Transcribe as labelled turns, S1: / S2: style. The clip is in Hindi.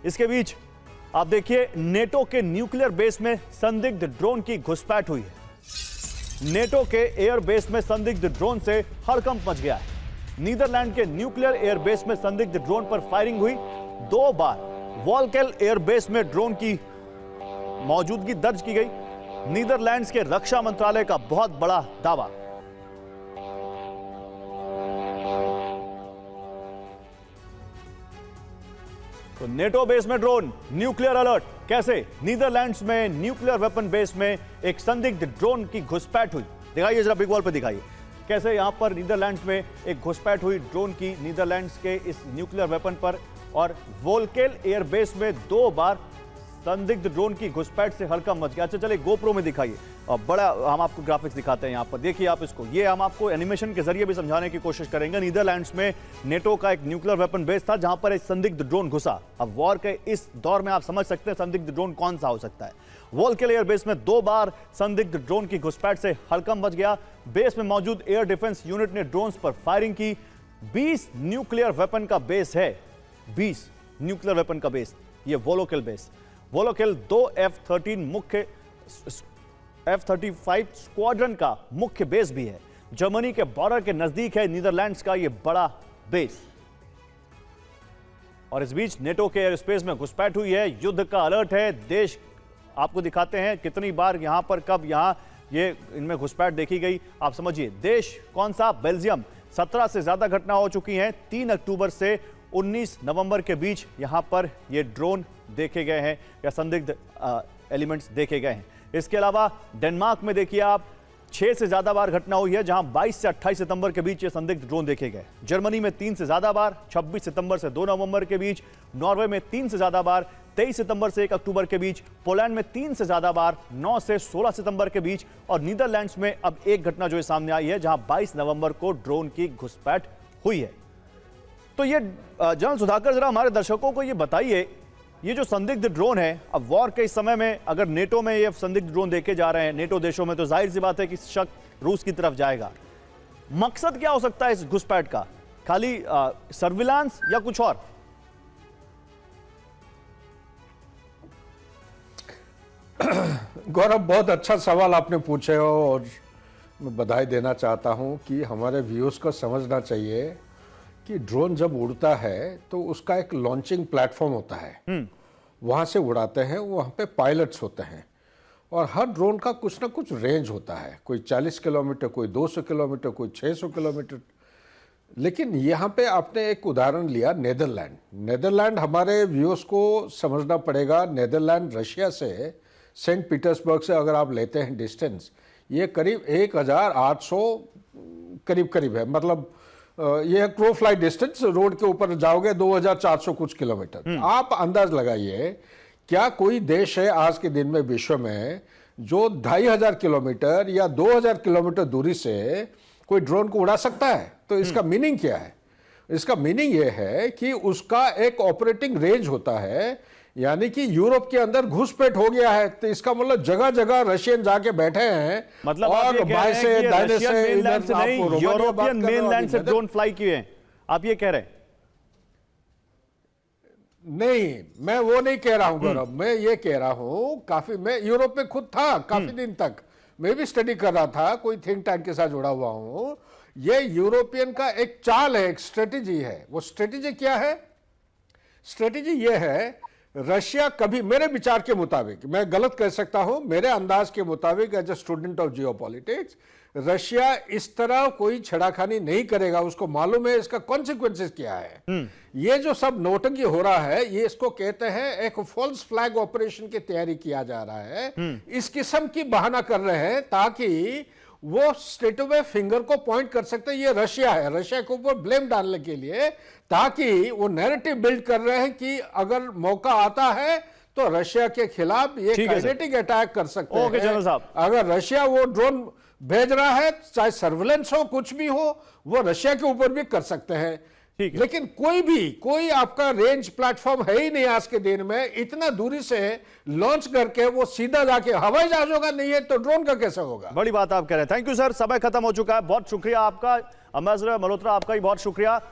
S1: इसके बीच आप देखिए नेटो के न्यूक्लियर बेस में संदिग्ध ड्रोन की घुसपैठ हुई है। नेटो के एयर बेस में संदिग्ध ड्रोन से हड़कंप मच गया है। नीदरलैंड के न्यूक्लियर एयर बेस में संदिग्ध ड्रोन पर फायरिंग हुई। 2 बार वॉल्केल एयर बेस में ड्रोन की मौजूदगी दर्ज की गई। नीदरलैंड्स के रक्षा मंत्रालय का बहुत बड़ा दावा। तो नेटो बेस में ड्रोन, न्यूक्लियर अलर्ट। कैसे? नीदरलैंड्स में न्यूक्लियर वेपन बेस में एक संदिग्ध ड्रोन की घुसपैठ हुई। दिखाइए जरा, बिग वॉल पर दिखाइए कैसे यहां पर नीदरलैंड्स में एक घुसपैठ हुई ड्रोन की, नीदरलैंड्स के इस न्यूक्लियर वेपन पर। और वोल्केल एयर बेस में 2 बार संदिग्ध ड्रोन की घुसपैठ से हड़कंप मच गया। अच्छा चलिए गोप्रो में दिखाइए, और बड़ा हम आपको ग्राफिक्स दिखाते हैं। यहां पर देखिए आप इसको, ये हम आपको एनिमेशन के जरिए भी समझाने की कोशिश करेंगे। नीदरलैंड्स में नेटो का एक न्यूक्लियर वेपन बेस था जहां पर एक संदिग्ध ड्रोन घुसा। अब वॉर के इस दौर में आप समझ सकते हैं संदिग्ध ड्रोन कौन सा हो सकता है। वोल्केल एयर बेस में 2 बार संदिग्ध ड्रोन की घुसपैठ से हड़कंप मच गया। बेस में मौजूद एयर डिफेंस यूनिट ने ड्रोन्स पर फायरिंग की। 20 न्यूक्लियर वेपन का बेस है, 20 न्यूक्लियर वेपन का बेस ये वोलोकेल बेस। वोलोकेल 2 F-13 मुख्य F-35 स्क्वाड्रन का मुख्य बेस भी है। जर्मनी के बॉर्डर के नजदीक है नीदरलैंड्स का यह बड़ा बेस। और इस बीच नेटो के एयर स्पेस में घुसपैठ हुई है। युद्ध का अलर्ट है। देश आपको दिखाते हैं कितनी बार यहां पर, कब यहां ये इनमें घुसपैठ देखी गई। आप समझिए देश कौन सा? बेल्जियम। 17 से ज्यादा घटना हो चुकी हैं। 3 अक्टूबर से 19 नवंबर के बीच यहां पर ये ड्रोन देखे गए हैं या संदिग्ध एलिमेंट्स देखे गए हैं। इसके अलावा डेनमार्क में देखिए आप 6 से ज्यादा बार घटना हुई है जहां 22 से 28 सितंबर के बीच ये संदिग्ध ड्रोन देखे गए। जर्मनी में 3 से ज्यादा बार 26 सितंबर से 2 नवंबर के बीच। नॉर्वे में 3 से ज्यादा बार 23 सितंबर से 1 अक्टूबर के बीच। पोलैंड में 3 से ज्यादा बार 9 से 16 सितंबर के बीच। और नीदरलैंड्स में अब एक घटना जो सामने आई है जहां 22 नवंबर को ड्रोन की घुसपैठ हुई है। तो ये जनरल सुधाकर जरा हमारे दर्शकों को ये बताइए, ये जो संदिग्ध ड्रोन है, अब वॉर के इस समय में अगर नेटो में ये संदिग्ध ड्रोन देखे जा रहे हैं नेटो देशों में, तो जाहिर सी बात है कि शक रूस की तरफ जाएगा। मकसद क्या हो सकता है इस घुसपैठ का? खाली सर्विलांस या कुछ और?
S2: गौरव, बहुत अच्छा सवाल आपने पूछे हो और मैं बधाई देना चाहता हूं कि हमारे व्यूअर्स को समझना चाहिए कि ड्रोन जब उड़ता है तो उसका एक लॉन्चिंग प्लेटफॉर्म होता है, वहाँ से उड़ाते हैं, वहाँ पे पायलट्स होते हैं और हर ड्रोन का कुछ ना कुछ रेंज होता है। कोई 40 किलोमीटर, कोई 200 किलोमीटर, कोई 600 किलोमीटर। लेकिन यहाँ पे आपने एक उदाहरण लिया नेदरलैंड। नेदरलैंड हमारे व्यूअर्स को समझना पड़ेगा, नेदरलैंड रशिया से, सेंट पीटर्सबर्ग से अगर आप लेते हैं डिस्टेंस, ये करीब 1800 करीब है। मतलब ये क्रो फ्लाइट डिस्टेंस, रोड के ऊपर जाओगे 2400 कुछ किलोमीटर। आप अंदाज लगाइए क्या कोई देश है आज के दिन में विश्व में जो 2500 किलोमीटर या 2000 किलोमीटर दूरी से कोई ड्रोन को उड़ा सकता है? तो इसका मीनिंग क्या है? इसका मीनिंग यह है कि उसका एक ऑपरेटिंग रेंज होता है, यानी कि यूरोप के अंदर घुसपैठ हो गया है। तो इसका मतलब जगह जगह रशियन जाके बैठे हैं,
S1: मतलब
S2: और बाएं से दाहिने से
S1: यूरोपियन मेनलैंड से ड्रोन फ्लाई किए हैं, आप ये कह रहे हैं?
S2: नहीं, मैं वो नहीं कह रहा हूं गौरव, मैं ये कह रहा हूं काफी, मैं यूरोप में खुद था काफी दिन तक, मैं भी स्टडी कर रहा था, कोई थिंक टैंक के साथ जुड़ा हुआ हूं। ये यूरोपियन का एक चाल है, एक स्ट्रेटेजी है। वो स्ट्रेटेजी क्या है? स्ट्रेटेजी ये है, रशिया कभी, मेरे विचार के मुताबिक, मैं गलत कह सकता हूं, मेरे अंदाज के मुताबिक as a student of geopolitics, Russia इस तरह कोई छेड़ाखानी नहीं करेगा। उसको मालूम है इसका कॉन्सिक्वेंसेस क्या है। ये जो सब नोटंकी हो रहा है, ये इसको कहते हैं एक फॉल्स फ्लैग ऑपरेशन की तैयारी किया जा रहा है। इस किस्म की बहाना कर रहे हैं ताकि वो स्टेट ऑफ फिंगर को पॉइंट कर सकते हैं ये रशिया है, रशिया के ऊपर ब्लेम डालने के लिए, ताकि वो नैरेटिव बिल्ड कर रहे हैं कि अगर मौका आता है तो रशिया के खिलाफ ये काइनेटिक अटैक कर सकते हैं। अगर रशिया वो ड्रोन भेज रहा है, चाहे सर्विलेंस हो, कुछ भी हो, वो रशिया के ऊपर भी कर सकते हैं। लेकिन कोई आपका रेंज प्लेटफॉर्म है ही नहीं आज के दिन में। इतना दूरी से लॉन्च करके वो सीधा जाके हवाई जहाजों का नहीं है तो ड्रोन का कैसे होगा?
S1: बड़ी बात आप कह रहे हैं। थैंक यू सर, समय खत्म हो चुका है। बहुत शुक्रिया आपका, अम्बेसडर मल्होत्रा, आपका भी बहुत शुक्रिया।